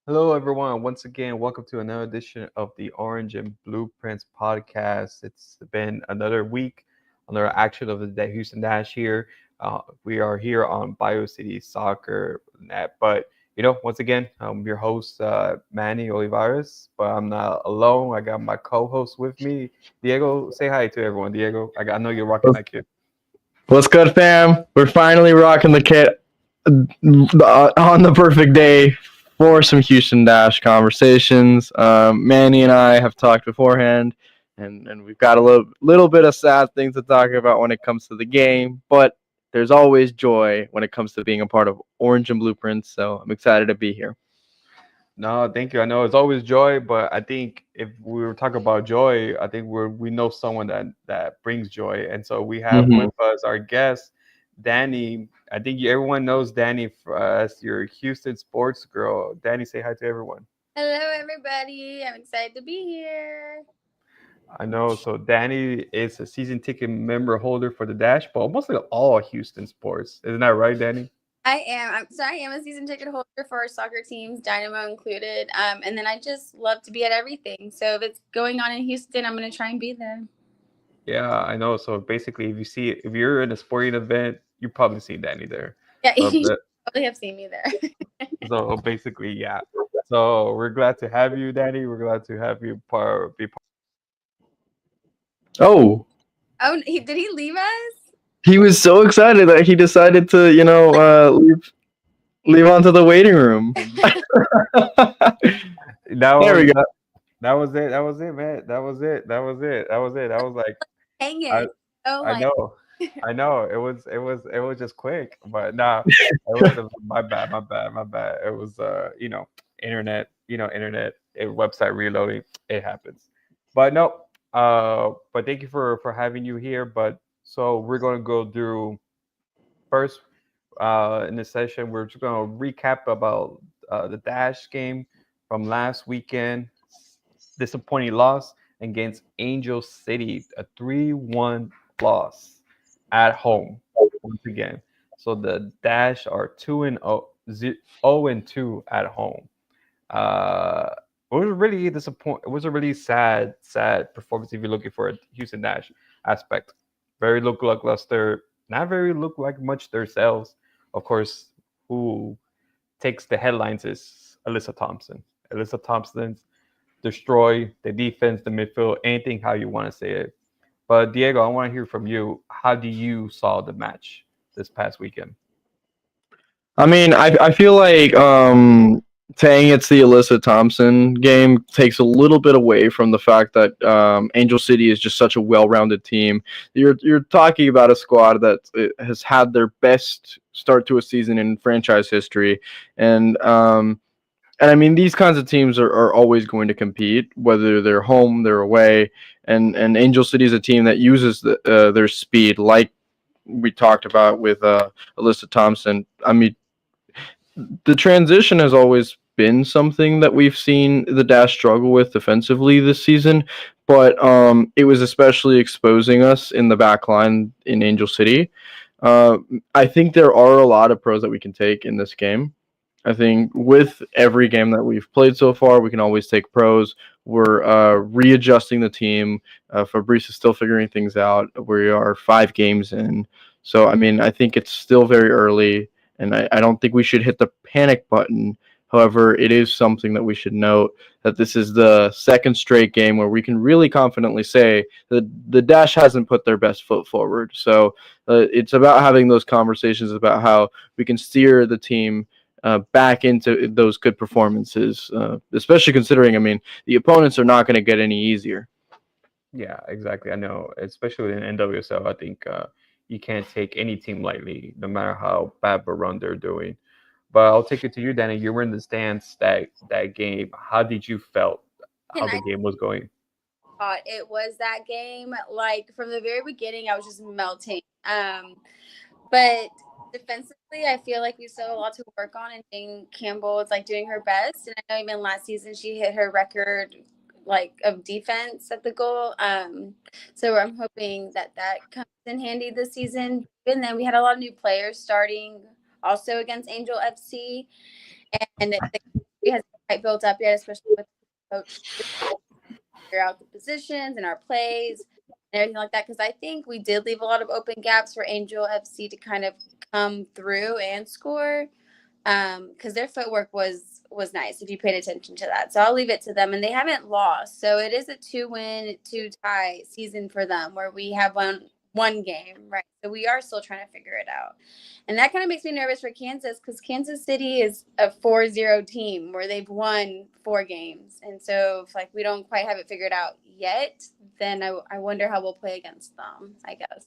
Hello, everyone. Once again, welcome to another edition of the Orange and Blueprints podcast. It's been another week, another action of the Houston Dash here. We are here on Bio City Soccer Net. But, once again, I'm your host, Manny Olivares, but I'm not alone. I got my co host with me, Diego. Say hi to everyone, Diego. I know you're rocking that kid. What's good, fam? We're finally rocking the kit on the perfect day for some Houston Dash conversations. Manny and I have talked beforehand, and we've got a little bit of sad things to talk about when it comes to the game, but there's always joy when it comes to being a part of Orange and Blueprints, so I'm excited to be here. No, thank you. I know it's always joy, but I think if we were talking about joy, I think we know someone that brings joy, and so we have Mm-hmm. with us our guest, Dani. I think everyone knows Dani as your Houston sports girl. Dani, say hi to everyone. Hello, everybody. I'm excited to be here. I know. So Dani is a season ticket member holder for the Dash, but almost like all Houston sports. Isn't that right, Dani? I am a season ticket holder for our soccer teams, Dynamo included. And then I just love to be at everything. So if it's going on in Houston, I'm going to try and be there. Yeah, I know. So basically, if you're in a sporting event, you probably see Dani there. Yeah, So you probably have seen me there. So basically, yeah. So we're glad to have you, Danny. We're glad to have you be part. Oh, Did he leave us? he was so excited that he decided to, leave onto the waiting room. That There was we go. that was it. That was it, man. That was it. That was it. That was it. I was like, Hang I it. Oh, I my. know, I know. It was just quick, but nah, my bad, my bad, my bad. It was internet, internet, website reloading. It happens, but no. But thank you for having you here. But so we're gonna go through first in this session. We're just going to recap about the Dash game from last weekend. Disappointing loss against Angel City, a 3-1 loss at home once again. So the Dash are 2-0 at home. Uh, it was really disappointing. It was a really sad performance if you're looking for a Houston Dash aspect. Very look lackluster, not very look like much themselves. Of course, who takes the headlines is Alyssa Thompson. Alyssa Thompson's destroy the defense, the midfield, anything how you want to say it. But Diego, I want to hear from you. How do you saw the match this past weekend? I mean, I feel like saying it's the Alyssa Thompson game takes a little bit away from the fact that Angel City is just such a well-rounded team. You're talking about a squad that has had their best start to a season in franchise history, and and I mean these kinds of teams are always going to compete, whether they're home, they're away, and Angel City is a team that uses their speed, like we talked about with Alyssa Thompson. I mean, the transition has always been something that we've seen the Dash struggle with defensively this season, but it was especially exposing us in the back line in Angel City. Uh, I think there are a lot of pros that we can take in this game. I think with every game that we've played so far, we can always take pros. We're readjusting the team. Fabrice is still figuring things out. We are 5 games in. So, I mean, I think it's still very early, and I don't think we should hit the panic button. However, it is something that we should note that this is the second straight game where we can really confidently say that the Dash hasn't put their best foot forward. So it's about having those conversations about how we can steer the team back into those good performances, especially considering, I mean, the opponents are not going to get any easier. Yeah, exactly. I know, especially in NWSL, I think you can't take any team lightly, no matter how bad of a run they're doing. But I'll take it to you, Danny. You were in the stands that game. How did you felt how And the I game was going? thought it was that game. Like, from the very beginning, I was just melting. But defensively, I feel like we still have a lot to work on, and Jane Campbell is like doing her best. And I know even last season she hit her record like of defense at the goal. So I'm hoping that that comes in handy this season. And then we had a lot of new players starting also against Angel FC, and we had quite built up yet, especially with the coach figure out the positions and our plays and everything like that. Because I think we did leave a lot of open gaps for Angel FC to kind of come through and score. Because their footwork was nice if you paid attention to that. So I'll leave it to them, and they haven't lost. So it is a 2-win, 2-tie season for them, where we have one game, right? So we are still trying to figure it out. And that kind of makes me nervous for Kansas, because Kansas City is a 4-0 team where they've won 4 games. And so if like we don't quite have it figured out yet, then I wonder how we'll play against them, I guess.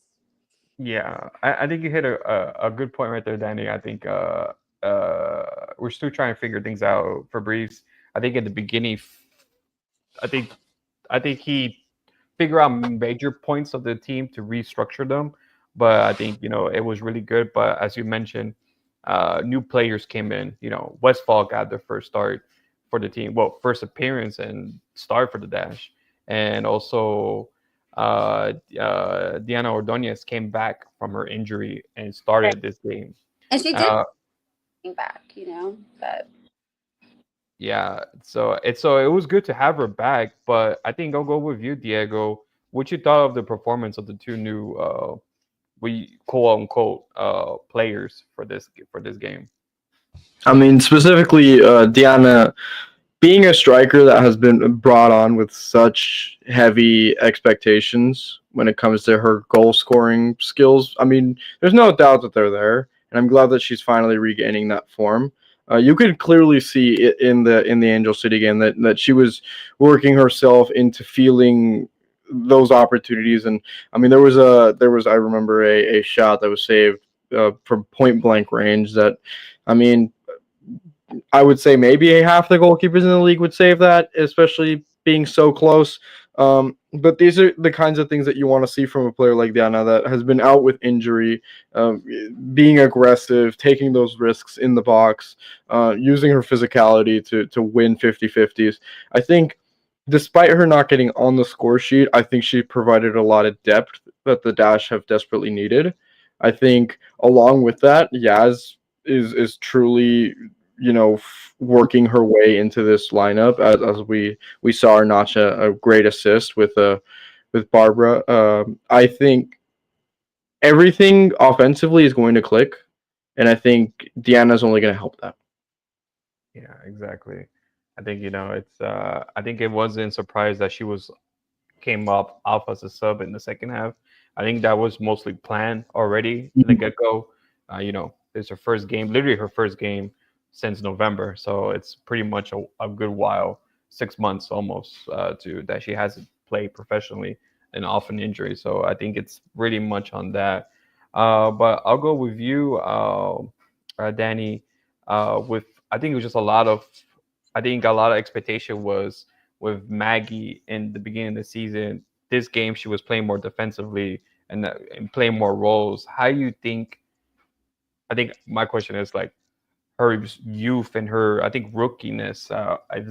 Yeah, I think you hit a good point right there, Danny. I think we're still trying to figure things out. Fabrice, I think at the beginning, I think I think he figured out major points of the team to restructure them. But I think it was really good. But as you mentioned, new players came in. Westfall got their first start for the team. Well, first appearance and start for the Dash, and also Diana Ordonez came back from her injury and started this game. And she did Uh, back, but yeah, so it was good to have her back. But I think I'll go with you, Diego. What you thought of the performance of the two new we quote unquote players for this game? I mean, specifically, Diana being a striker that has been brought on with such heavy expectations when it comes to her goal scoring skills. I mean, there's no doubt that they're there, and I'm glad that she's finally regaining that form. You could clearly see it in the Angel City game that she was working herself into feeling those opportunities. And I mean, there was I remember a shot that was saved from point blank range that, I mean, I would say maybe a half the goalkeepers in the league would save that, especially being so close. But these are the kinds of things that you want to see from a player like Diana that has been out with injury, being aggressive, taking those risks in the box, using her physicality to win 50-50s. I think despite her not getting on the score sheet, I think she provided a lot of depth that the Dash have desperately needed. I think along with that, Yaz is truly working her way into this lineup as we saw her notch a great assist with Barbara. I think everything offensively is going to click, and I think Deanna's only going to help that. Yeah, exactly. I think it's. I think it wasn't surprised that she came up off as a sub in the second half. I think that was mostly planned already in the get go. It's her first game, literally her first game since November, so it's pretty much a good while, 6 months almost, to that she hasn't played professionally and off an injury. So I think it's really much on that. But I'll go with you, Danny. With I think it was just I think a lot of expectation was with Maggie in the beginning of the season. This game, she was playing more defensively and playing more roles. How do you think? I think my question is like her youth and her, I think, rookiness.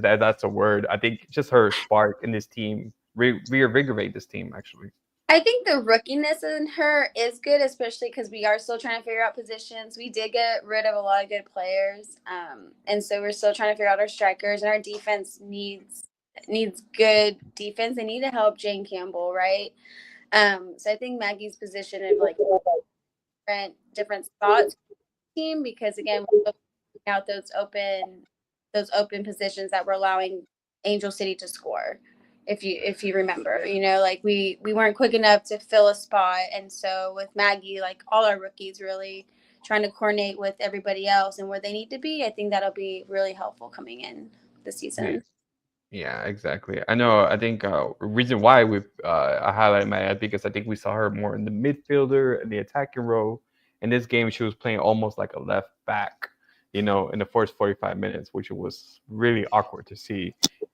That's a word. I think just her spark in this team reinvigorate this team actually. I think the rookiness in her is good, especially because we are still trying to figure out positions. We did get rid of a lot of good players, and so we're still trying to figure out our strikers, and our defense needs good defense. They need to help Jane Campbell, right? So I think Maggie's position of like different spots team, because again, we're out those open positions that were allowing Angel City to score. If you remember, like we weren't quick enough to fill a spot, and so with Maggie, like all our rookies really trying to coordinate with everybody else and where they need to be, I think that'll be really helpful coming in this season. Yeah, exactly. I know. I think reason why I highlighted Maya because I think we saw her more in the midfielder and the attacking role. In this game, she was playing almost like a left back, in the first 45 minutes, which was really awkward to see.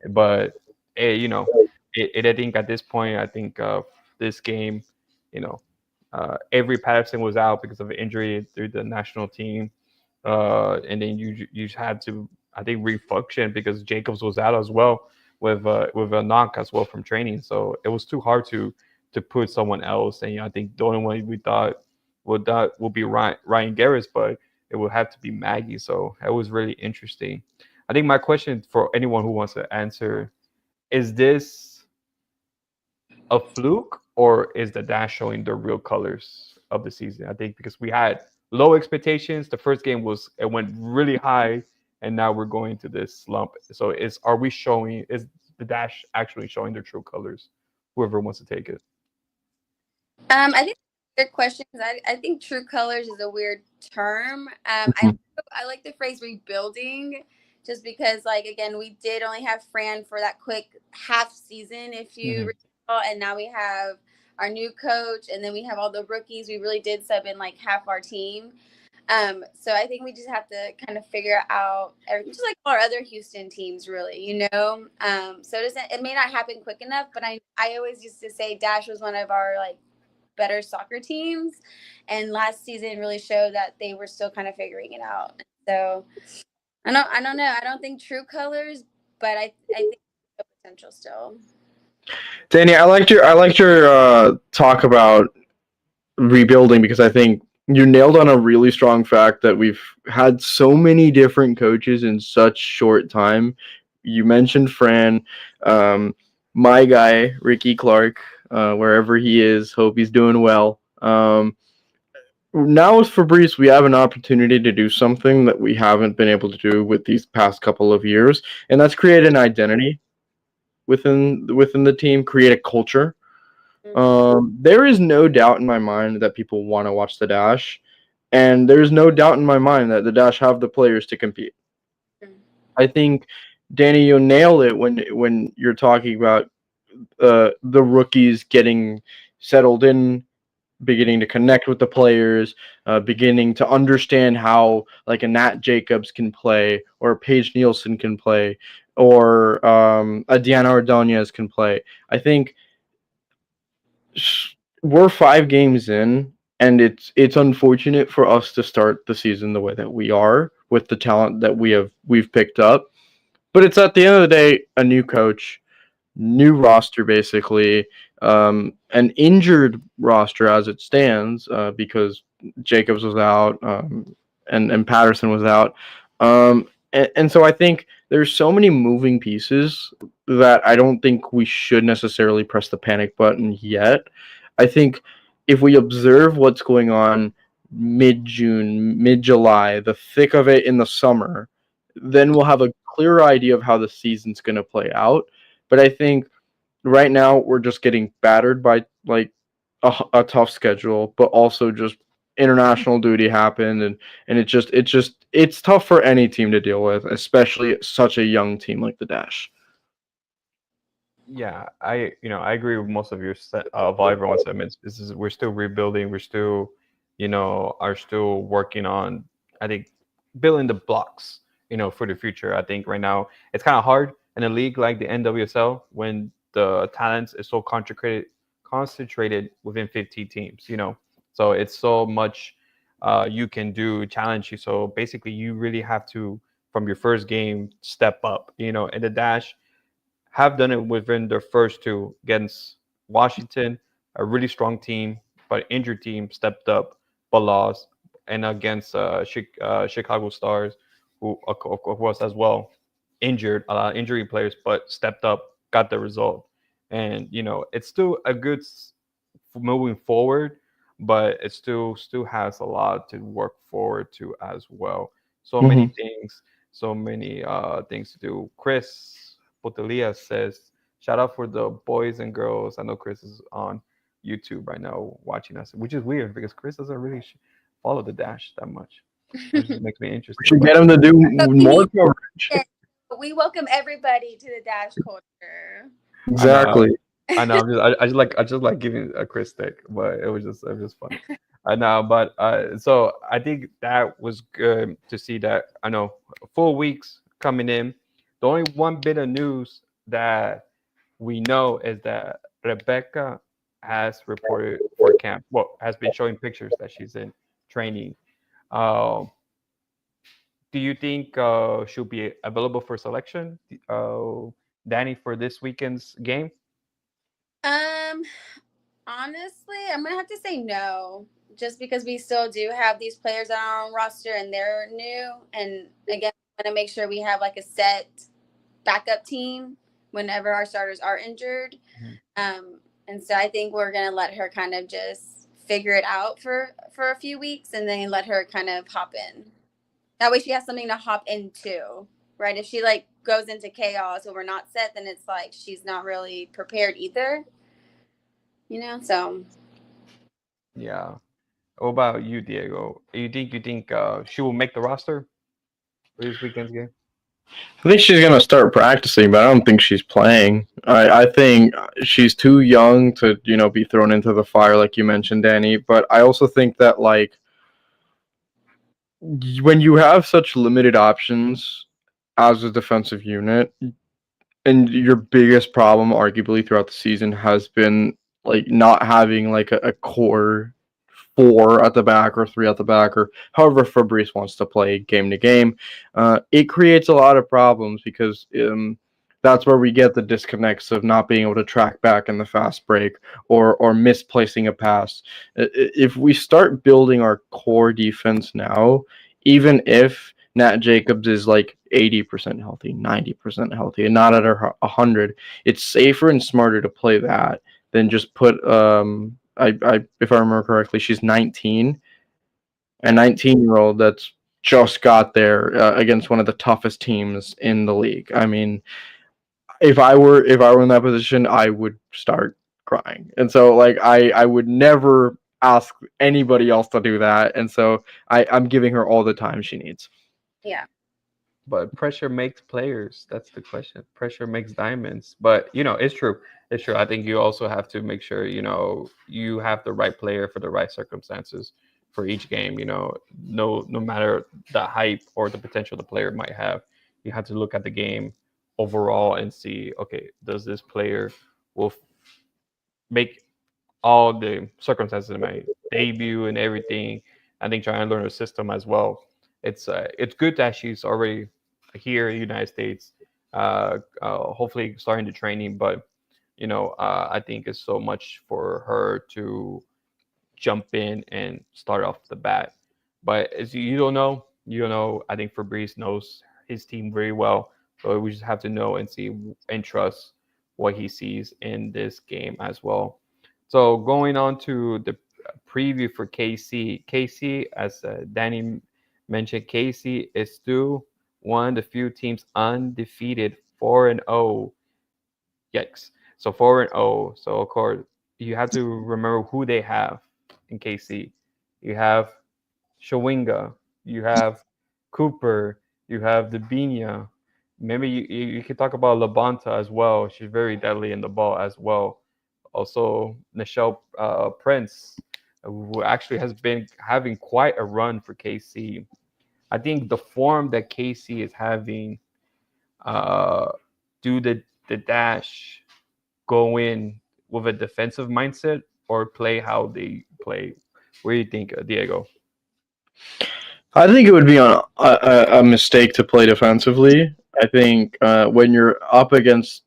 But I think at this point, I think this game, you know, Avery Patterson was out because of an injury through the national team, and then you had to, I think, refunction because Jacobs was out as well with a knock as well from training. So it was too hard to put someone else. And I think the only one we thought would be Ryan Garris, but it would have to be Maggie. So it was really interesting. I think my question for anyone who wants to answer is this a fluke or is the Dash showing the real colors of the season? I think because we had low expectations. The first game it went really high, and now we're going to this slump. So is the Dash actually showing their true colors? Whoever wants to take it. I think good question because I think true colors is a weird term. Mhm. I like the phrase rebuilding just because like again we did only have Fran for that quick half season if you Mhm. recall, and now we have our new coach and then we have all the rookies. We really did sub in like half our team. So I think we just have to kind of figure out everything, just like our other Houston teams, really, you know. So it may not happen quick enough, but I always used to say Dash was one of our like better soccer teams, and last season really showed that they were still kind of figuring it out. So I don't know. I don't think true colors, but I think the potential still. Danny, I liked your talk about rebuilding because I think you nailed on a really strong fact that we've had so many different coaches in such short time. You mentioned Fran, um, my guy Ricky Clark, wherever he is, hope he's doing well. Now with Fabrice, we have an opportunity to do something that we haven't been able to do with these past couple of years, and that's create an identity within the team, create a culture. Mm-hmm. There is no doubt in my mind that people want to watch the Dash, and there's no doubt in my mind that the Dash have the players to compete. I think Danny, you nail it when you're talking about the rookies getting settled in, beginning to connect with the players, beginning to understand how like a Nat Jacobs can play, or a Paige Nielsen can play, or a Diana Ordonez can play. I think we're 5 games in, and it's unfortunate for us to start the season the way that we are with the talent that we've picked up. But it's at the end of the day a new coach, new roster basically, an injured roster as it stands because Jacobs was out, and Patterson was out, and so I think there's so many moving pieces that I don't think we should necessarily press the panic button yet. I think if we observe what's going on mid June, mid July, the thick of it in the summer, then we'll have a clearer idea of how the season's going to play out. But I think right now we're just getting battered by like a tough schedule, but also just international duty happened, and it's tough for any team to deal with, especially such a young team like the Dash. Yeah, I agree with most of of everyone's sentiments. This is we're still rebuilding. We're still, are still working on. I think building the blocks, for the future. I think right now it's kind of hard in a league like the NWSL when the talents is so concentrated within 15 teams. So it's so much you can do challenge you. So basically, you really have to from your first game step up. In the Dash have done it within their first two against Washington, a really strong team, but injured team stepped up but lost, and against Chicago Stars, who of course as well injured a lot of injury players, but stepped up, got the result, and it's still a good moving forward, but it still has a lot to work forward to as well. So many Hmm. things, so many things to do. Chris Botelia says, "Shout out for the boys and girls." I know Chris is on YouTube right now watching us, which is weird because Chris doesn't really follow the Dash that much, which just makes me We interesting. should But get them to do But we more need coverage. it. We welcome everybody to the Dash culture. I know. Exactly. I know. I just like giving a Chris stick, but it was just funny. I know, but so I think that was good to see that. I know full weeks coming in. The only one bit of news that we know is that Rebecca has reported for camp. Well, has been showing pictures that she's in training. Uh, do you think she'll be available for selection, Danny, for this weekend's game? Um, Honestly, I'm gonna have to say no, just because we still do have these players on our own roster and they're new. And again, want to make sure we have like a set backup team whenever our starters are injured. And so I think we're gonna let her kind of just figure it out for a few weeks, and then let her kind of hop in. That way, she has something to hop into, right? If she like goes into chaos or we're not set, then it's like she's not really prepared either. So Yeah. What about you, Diego? You think she will make the roster for this weekend's game? I think she's gonna start practicing, but I don't think she's playing. I think she's too young to be thrown into the fire like you mentioned, Danny. But I also think that like when you have such limited options as a defensive unit, and your biggest problem, arguably, throughout the season has been like not having like a core four at the back or three at the back or however Fabrice wants to play game to game. It creates a lot of problems because that's where we get the disconnects of not being able to track back in the fast break or misplacing a pass. If we start building our core defense now, even if Nat Jacobs is like 80% healthy, 90% healthy, and not at 100, it's safer and smarter to play that than just put if I remember correctly, she's 19, a 19-year-old that's just got there against one of the toughest teams in the league. I mean, if I were in that position, I would start crying. And so like I would never ask anybody else to do that. And so I'm giving her all the time she needs. yeah. But pressure makes players. That's the question. Pressure makes diamonds. But it's true. It's true. I think you also have to make sure you have the right player for the right circumstances for each game. No matter the hype or the potential the player might have, you have to look at the game overall and see, okay, does this player will make all the circumstances of my debut and everything. I think trying to learn her system as well. It's good that she's already here in the United States. Hopefully starting the training, but I think it's so much for her to jump in and start off the bat. But as you don't know. I think Fabrice knows his team very well, so we just have to know and see and trust what he sees in this game as well. So going on to the preview for KC. KC, as Danny mentioned, KC is still one of the few teams undefeated, 4-0. Yikes! So 4-0. So of course you have to remember who they have in KC. You have Shawinga, you have Cooper, you have Dabinia. Maybe you could talk about Labonta as well. She's very deadly in the ball as well. Also, Nichelle Prince, who actually has been having quite a run for KC. I think the form that KC is having, uh, do the dash, go in with a defensive mindset, or play how they play? What do you think, Diego? I think it would be a mistake to play defensively. I think when you're up against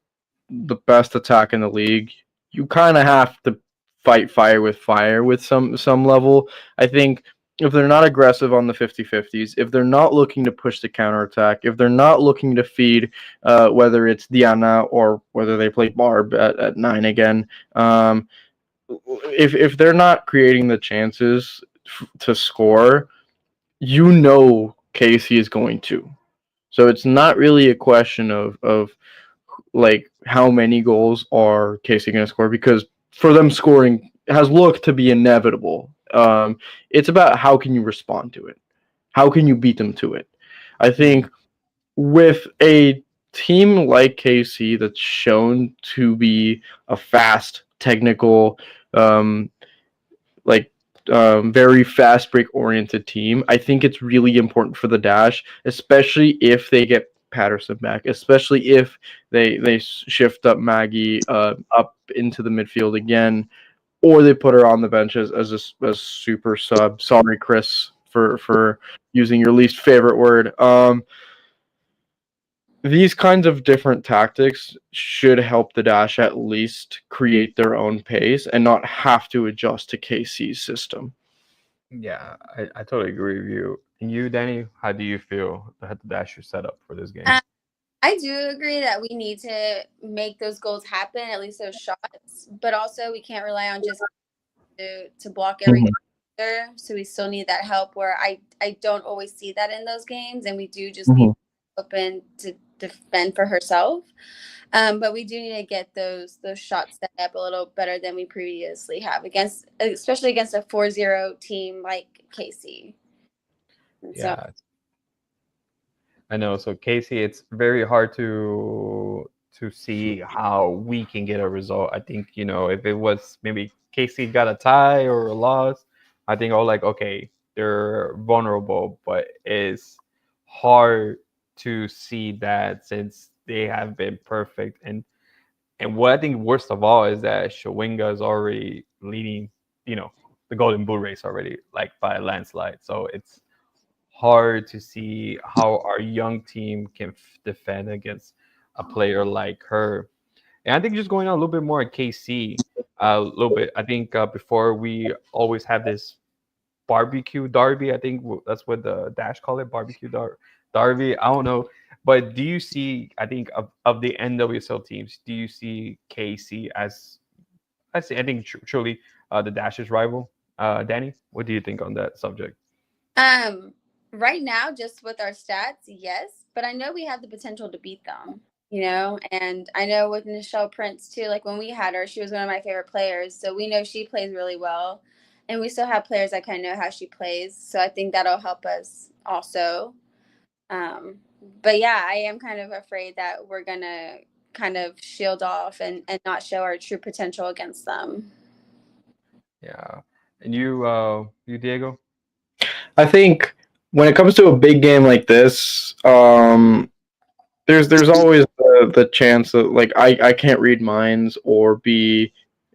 the best attack in the league, you kind of have to fight fire with some level. I think if they're not aggressive on the 50-50s, if they're not looking to push the counterattack, if they're not looking to feed, whether it's Diana or whether they play Barb at 9 again, if they're not creating the chances to score, Casey is going to. So it's not really a question of like how many goals are Casey going to score, because for them scoring has looked to be inevitable. It's about how can you respond to it, how can you beat them to it. I think with a team like KC that's shown to be a fast, technical, um, like very fast break oriented team, I think it's really important for the dash, especially if they get Patterson back, especially if they shift up Maggie up into the midfield again, or they put her on the bench as a super sub. Sorry, Chris, for using your least favorite word. These kinds of different tactics should help the dash at least create their own pace and not have to adjust to KC's system. Yeah, I totally agree with you. And you, Danny, how do you feel the dash you set up for this game? Um, I do agree that we need to make those goals happen, at least those shots. But also, we can't rely on just to block every Mhm. there. So we still need that help. Where I don't always see that in those games, and we do just leave Mhm. open to defend for herself. But we do need to get those shots set up a little better than we previously have against, especially against a 4-0 team like KC. And so, Yeah, I know. So Casey, it's very hard to see how we can get a result. I think, if it was maybe Casey got a tie or a loss, I think, oh, like, okay, they're vulnerable, but it's hard to see that since they have been perfect. And what I think worst of all is that Shawinga is already leading, the Golden Boot race already, like by a landslide. So it's hard to see how our young team can defend against a player like her. And I think just going on a little bit more at KC, a little bit. I think before we always have this barbecue derby. I think that's what the dash call it, derby. I don't know, but do you see? I think of the NWSL teams, do you see KC as I think truly the dash's rival? Danny, what do you think on that subject? um, right now, just with our stats, yes, but I know we have the potential to beat them. And I know with Nichelle Prince too. Like when we had her, she was one of my favorite players. So we know she plays really well, and we still have players that kind of know how she plays. So I think that'll help us also. Um, but yeah, I am kind of afraid that we're gonna kind of shield off and not show our true potential against them. Yeah, and you Diego. I think when it comes to a big game like this, there's always the chance that like I can't read minds or be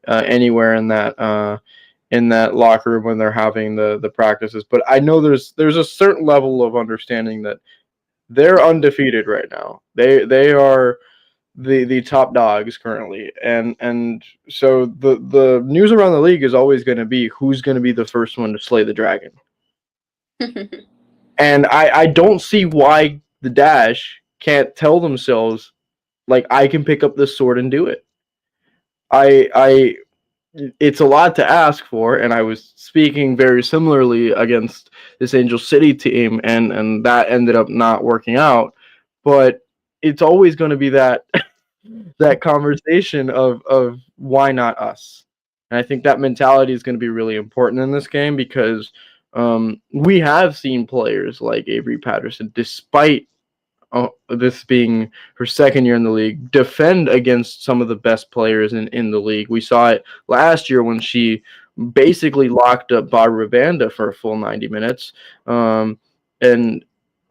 anywhere in that locker room when they're having the practices. But I know there's a certain level of understanding that they're undefeated right now. They are the top dogs currently, and so the news around the league is always going to be who's going to be the first one to slay the dragon. And I don't see why the Dash can't tell themselves like I can pick up this sword and do it. I it's a lot to ask for, and I was speaking very similarly against this Angel City team, and that ended up not working out. But it's always going to be that that conversation of why not us, and I think that mentality is going to be really important in this game because we have seen players like Avery Patterson, despite this being her second year in the league, defend against some of the best players in the league. We saw it last year when she basically locked up Barbara Banda for a full 90 minutes. And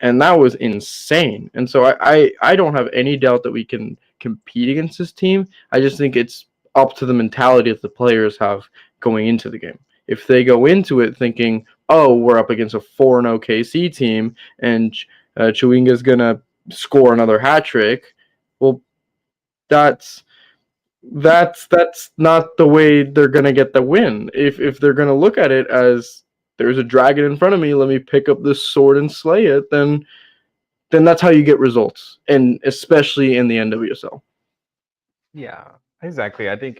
and that was insane. And so I don't have any doubt that we can compete against this team. I just think it's up to the mentality that the players have going into the game. If they go into it thinking, oh, we're up against a 4-0 KC team and Chewinga's gonna score another hat trick. Well, that's that's not the way they're gonna get the win. If they're gonna look at it as there's a dragon in front of me, let me pick up this sword and slay it, then that's how you get results, and especially in the NWSL. Yeah, exactly. I think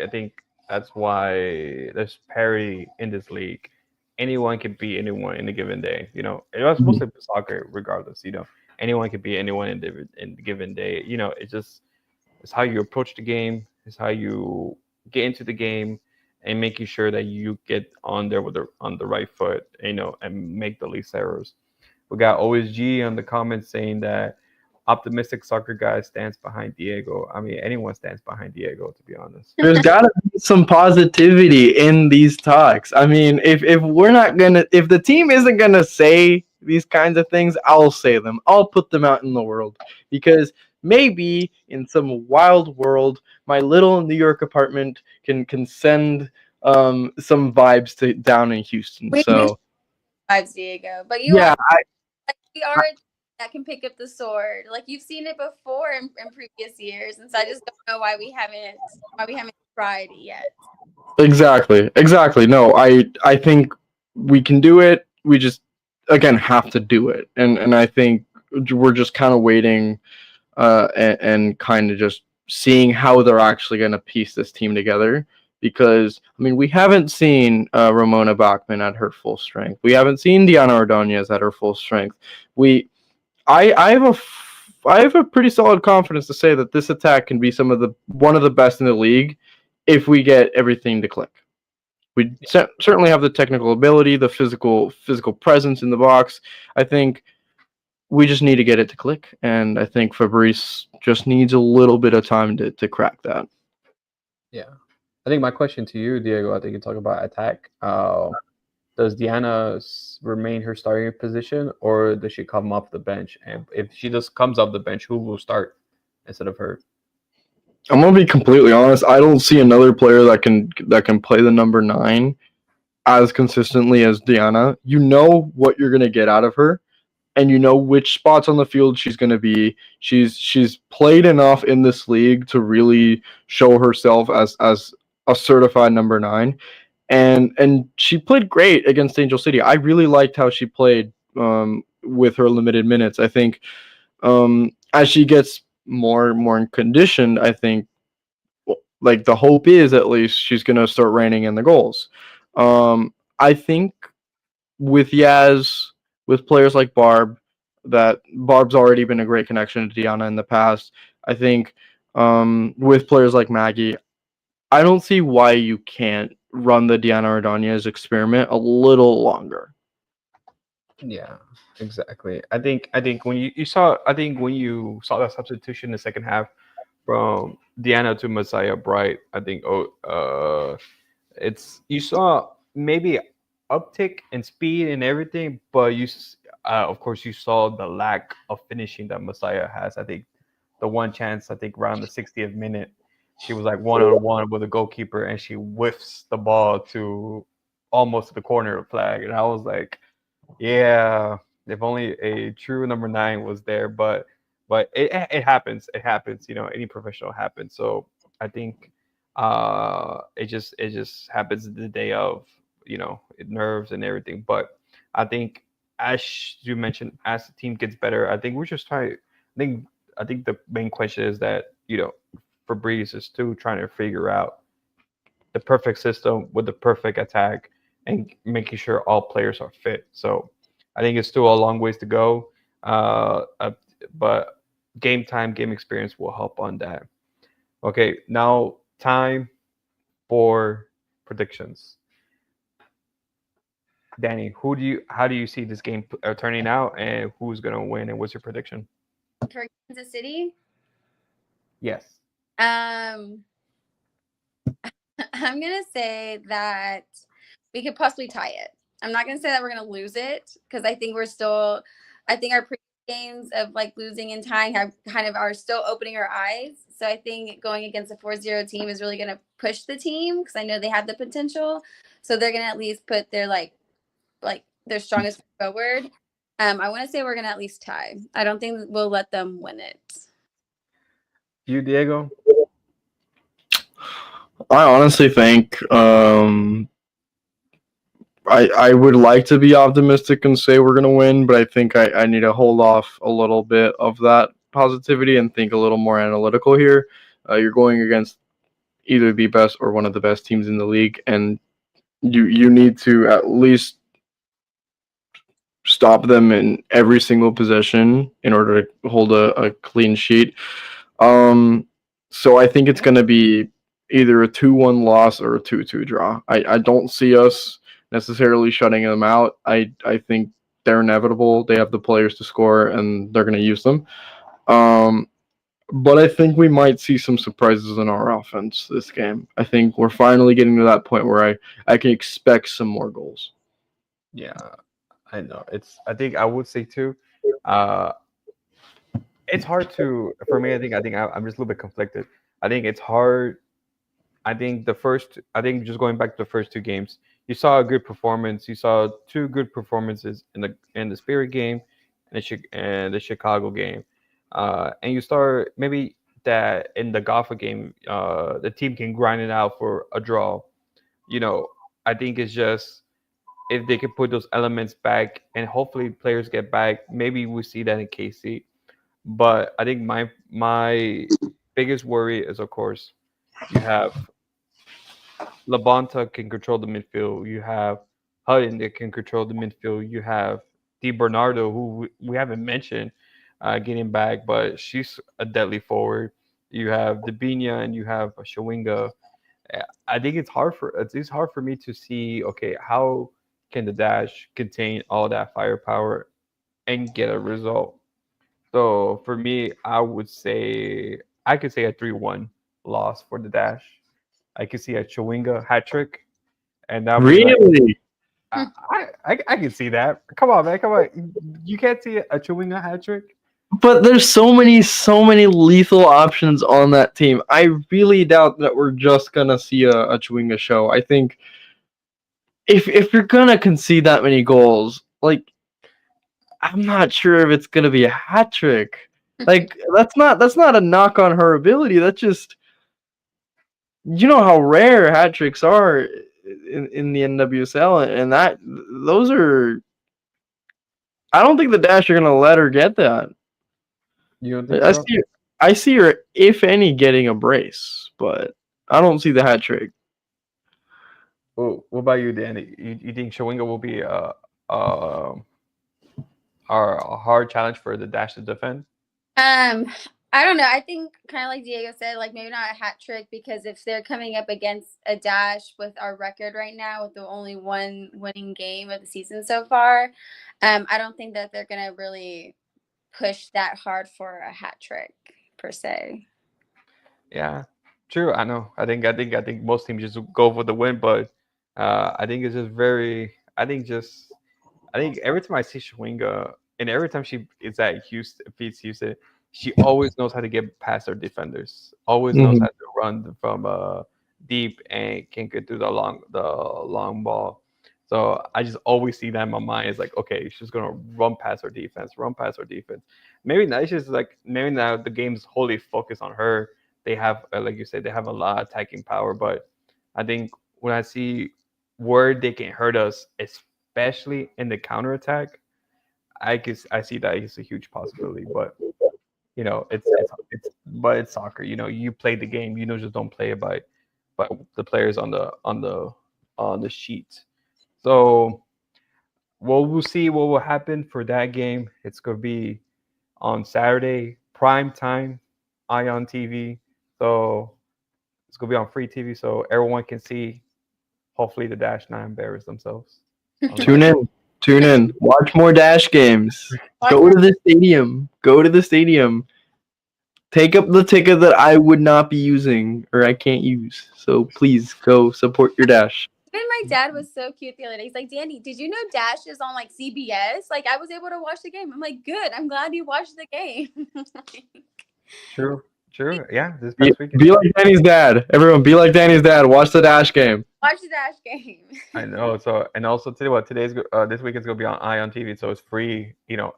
that's why there's parity in this league. Anyone can beat anyone in a given day. It was Mhm. mostly soccer, regardless. Anyone can beat anyone in the given day. It's how you approach the game. It's how you get into the game, and making sure that you get on there on the right foot. And make the least errors. We got OSG on the comments saying that optimistic soccer guy stands behind Diego. I mean, anyone stands behind Diego, to be honest. There's got to be some positivity in these talks. I mean, if we're not gonna, if the team isn't gonna say these kinds of things, I'll say them. I'll put them out in the world because maybe in some wild world, my little New York apartment can send some vibes to down in Houston. We miss So vibes, Diego, but you are yeah, like we are a team that can pick up the sword. Like you've seen it before in previous years, and so I just don't know why we haven't tried yet. exactly. No, I think we can do it. We just again have to do it, and I think we're just kind of waiting and kind of just seeing how they're actually going to piece this team together. Because I mean, we haven't seen Ramona Bachman at her full strength. We haven't seen Diana Ordonez at her full strength. We, I have I have a pretty solid confidence to say that this attack can be one of the best in the league if we get everything to click. We certainly have the technical ability, the physical presence in the box. I think we just need to get it to click, and I think Fabrice just needs a little bit of time to crack that. Yeah, I think my question to you, Diego, I think you talk about attack. Does Diana remain her starting position, or does she come off the bench? And if she just comes off the bench, who will start instead of her? I'm gonna be completely honest. I don't see another player that can play the number 9 as consistently as Diana. You know what you're gonna get out of her, and you know which spots on the field she's gonna be. She's played enough in this league to really show herself as a certified number 9, and she played great against Angel City. I really liked how she played with her limited minutes. I think as she gets more conditioned, I think like the hope is at least she's gonna start reining in the goals. I think with Yaz, with players like that Barb's already been a great connection to Diana in the past. I think with players like Maggie, I don't see why you can't run the Diana Ordonez experiment a little longer. Yeah, exactly. I think when you saw that substitution in the second half from Diana to Messiah Bright, I think it's you saw maybe uptick in speed and everything, but of course you saw the lack of finishing that Messiah has. I think the one chance, I think around the 60th minute, she was like one on one with a goalkeeper and she whiffs the ball to almost to the corner of flag, and I was like, yeah, if only a true number 9 was there, but it happens. It happens. You know, any professional happens. So I think it just happens the day of, nerves and everything. But I think as you mentioned, as the team gets better, I think we're just trying. I think the main question is that Fabrice is still trying to figure out the perfect system with the perfect attack and making sure all players are fit. So I think it's still a long ways to go, but game time, game experience will help on that. Okay, now time for predictions. Danny, how do you see this game turning out, and who's gonna win, and what's your prediction? For Kansas City, Yes. um, I'm gonna say that we could possibly tie it. I'm not gonna say that we're gonna lose it because I think we're still. I think our previous games of like losing and tying have kind of are still opening our eyes. So I think going against a 4-0 team is really gonna push the team because I know they have the potential. So they're gonna at least put their like their strongest forward. I want to say we're gonna at least tie. I don't think we'll let them win it. You, Diego? I honestly think I would like to be optimistic and say we're gonna win, but I think I need to hold off a little bit of that positivity and think a little more analytical here. You're going against either the best or one of the best teams in the league, and you need to at least stop them in every single possession in order to hold a clean sheet. Um, so I think it's going to be either a 2-1 loss or a 2-2 draw. I don't see us necessarily shutting them out. I think they're inevitable. They have the players to score, and they're going to use them. Um, but I think we might see some surprises in our offense this game. I think we're finally getting to that point where I can expect some more goals. Yeah, I know. I think I would say too. Uh, it's hard to for me. I'm just a little bit conflicted. I think it's hard. I think just going back to the first two games, you saw a good performance. You saw two good performances in the Spirit game and the Chicago game, and you start maybe that in the Gotha game, the team can grind it out for a draw. You know, I think it's just if they can put those elements back and hopefully players get back, maybe we see that in KC. But I think my biggest worry is, of course, you have Labonta can control the midfield. You have Hutton that can control the midfield. You have Di Bernardo, who we haven't mentioned, getting back, but she's a deadly forward. You have Dabinia and you have Shawinga. I think it's hard for me to see. Okay, how can the dash contain all that firepower and get a result? So for me, I could say a 3-1 loss for the dash. I could see a Chewinga hat trick, and that'll be like Really? I can see that. Come on, man, come on. You can't see a Chewinga hat trick. But there's so many lethal options on that team. I really doubt that we're just gonna see a Chewinga show. I think if you're gonna concede that many goals, like I'm not sure if it's gonna be a hat trick. Like that's not a knock on her ability. That's just you know how rare hat tricks are in the NWSL, and that those are. I don't think the Dash are gonna let her get that. You don't think I so? see. I see her, if any, getting a brace, but I don't see the hat trick. Oh, what about you, Danny? You think Chewinga will be uh a hard challenge for the dash to defend? Um, I don't know. I think kind of like Diego said, like maybe not a hat trick because if they're coming up against a dash with our record right now, with the only one winning game of the season so far, I don't think that they're gonna really push that hard for a hat trick per se. Yeah, true. I know. I think most teams just go for the win, but I think it's just very. I think every time I see Schwinga, and every time she is at Houston, feeds Houston, she always knows how to get past her defenders. Always knows Mm-hmm. how to run from deep and can get through the long ball. So I just always see that in my mind. It's like, okay, she's gonna run past her defense, run past her defense. Maybe now it's just like maybe now the game's wholly focused on her. They have, like you said, they have a lot of attacking power, but I think when I see where they can hurt us, especially in the counterattack, I see that it's a huge possibility. But but it's soccer. You play the game. Just don't play it by the players on the sheet. So we'll see what will happen for that game. It's gonna be on Saturday, prime time, Ion TV. So it's gonna be on free TV, so everyone can see. Hopefully, the Dash Nine embarrass themselves on Tune that. in, tune in. Watch more Dash games. Go to the stadium. Go to the stadium. Take up the ticket that I would not be using or I can't use. So please go support your Dash. Even my dad was so cute the other day. He's like, Danny, did you know Dash is on like CBS? Like I was able to watch the game. I'm like, good. I'm glad you watched the game. True, true. Yeah, this Be, past weekend. be like Danny's dad. Everyone, be like Danny's dad. Watch the Dash game. Watch the Dash game. I know. So, and also tell you what, this weekend's gonna be on Ion TV, so it's free.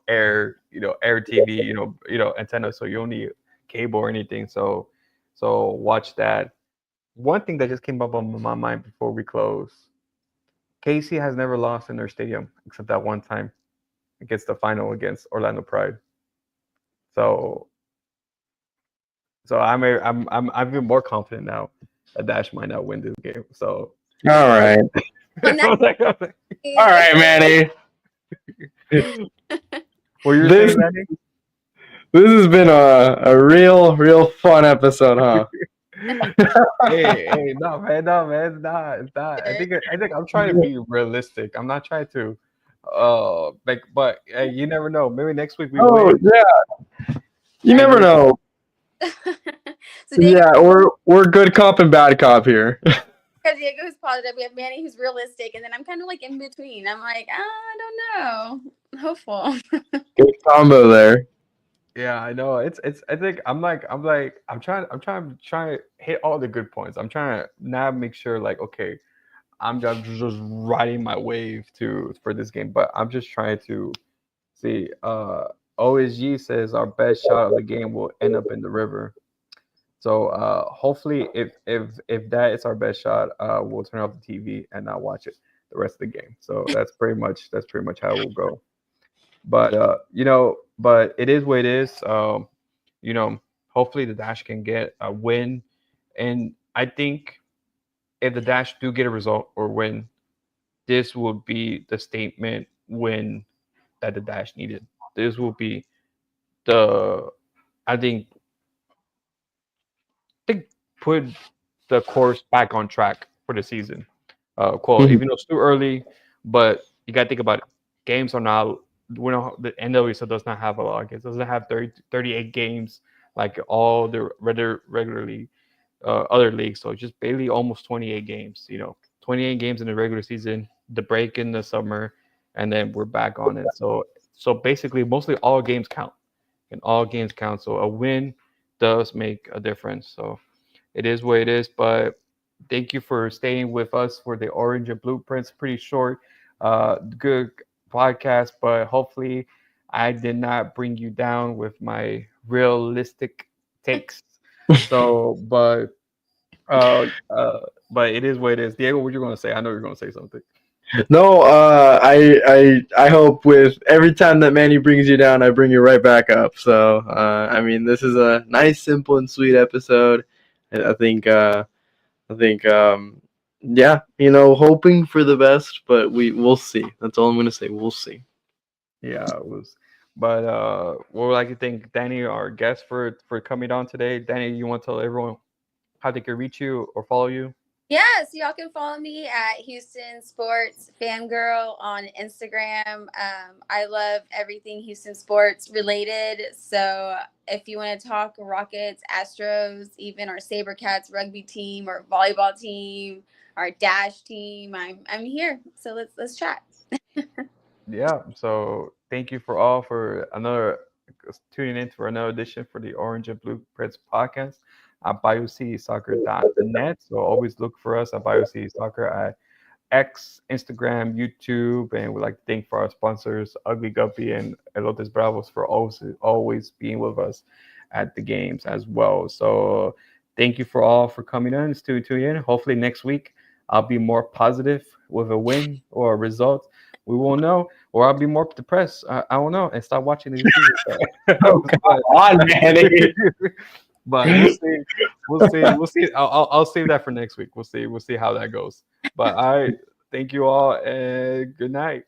Air TV. Antenna, so you don't need cable or anything. So watch that. One thing that just came up on my mind before we close: KC has never lost in their stadium except that one time against the final against Orlando Pride. So, I'm even more confident now that Dash might not win this game. So, All right. I was like, All right, Manny. what you're This- saying, Danny? This has been a real fun episode, huh? Hey, no, man, it's not. I think I'm trying to be realistic. I'm not trying to, but hey, you never know. Maybe next week we Oh win. yeah. You never know. So Diego, Yeah, we're good cop and bad cop here. because Diego who's positive, we have Manny who's realistic, and then I'm kind of like in between. I'm like, I don't know. Hopeful. Good combo there. Yeah, I know. I think I'm trying to hit all the good points. I'm trying to now make sure like, okay, I'm just riding my wave for this game, but I'm just trying to see. OSG says our best shot of the game will end up in the river. So hopefully, if that is our best shot, we'll turn off the TV and not watch it. the rest of the game. So that's pretty much how it will go. But but it is what it is. You know, hopefully the Dash can get a win, and I think if the Dash do get a result or win, this will be the statement win that the Dash needed. This will be the I think put the course back on track for the season. Cool. Mhm. Even though it's too early, but you got to think about it. Games are not. We know the NWSL does not have a lot of games. It doesn't have 38 games like all the regularly other leagues. So just barely almost 28 games. 28 games in the regular season, the break in the summer, and then we're back on it. So basically, mostly all games count, and all games count. So a win does make a difference. So it is what it is. But thank you for staying with us for the Orange and Blueprints. Pretty short, good podcast, but hopefully I did not bring you down with my realistic takes. So, uh, but it is what it is. Diego, what you gonna say? I know you're gonna say something. No, I hope with every time that Manny brings you down, I bring you right back up. So, I mean, this is a nice, simple, and sweet episode. I think, yeah, hoping for the best, but we'll see. That's all I'm gonna say. We'll see. Yeah, it was. But what would like to thank Danny, our guest, for coming on today. Danny, you want to tell everyone how they can reach you or follow you? Yeah, so y'all can follow me at Houston Sports Fangirl on Instagram. I love everything Houston sports related. So if you want to talk Rockets, Astros, even our SaberCats rugby team or volleyball team, our Dash team, I'm here. So let's chat. Yeah. So thank you for all for another tuning in for another edition for the Orange and Blue Preds podcast at BioCitySoccer.net. So always look for us at BioCity Soccer at X, Instagram, YouTube, and we'd like to thank for our sponsors, Ugly Guppy and Elotes Bravos, for always being with us at the games as well. So thank you for all for coming in to tune in. Hopefully next week I'll be more positive with a win or a result. We won't know, or I'll be more depressed. I don't know, and stop watching the season. Oh, come on, Manny. But we'll see. We'll see. We'll see. I'll save that for next week. We'll see. We'll see how that goes. But I thank you all and good night.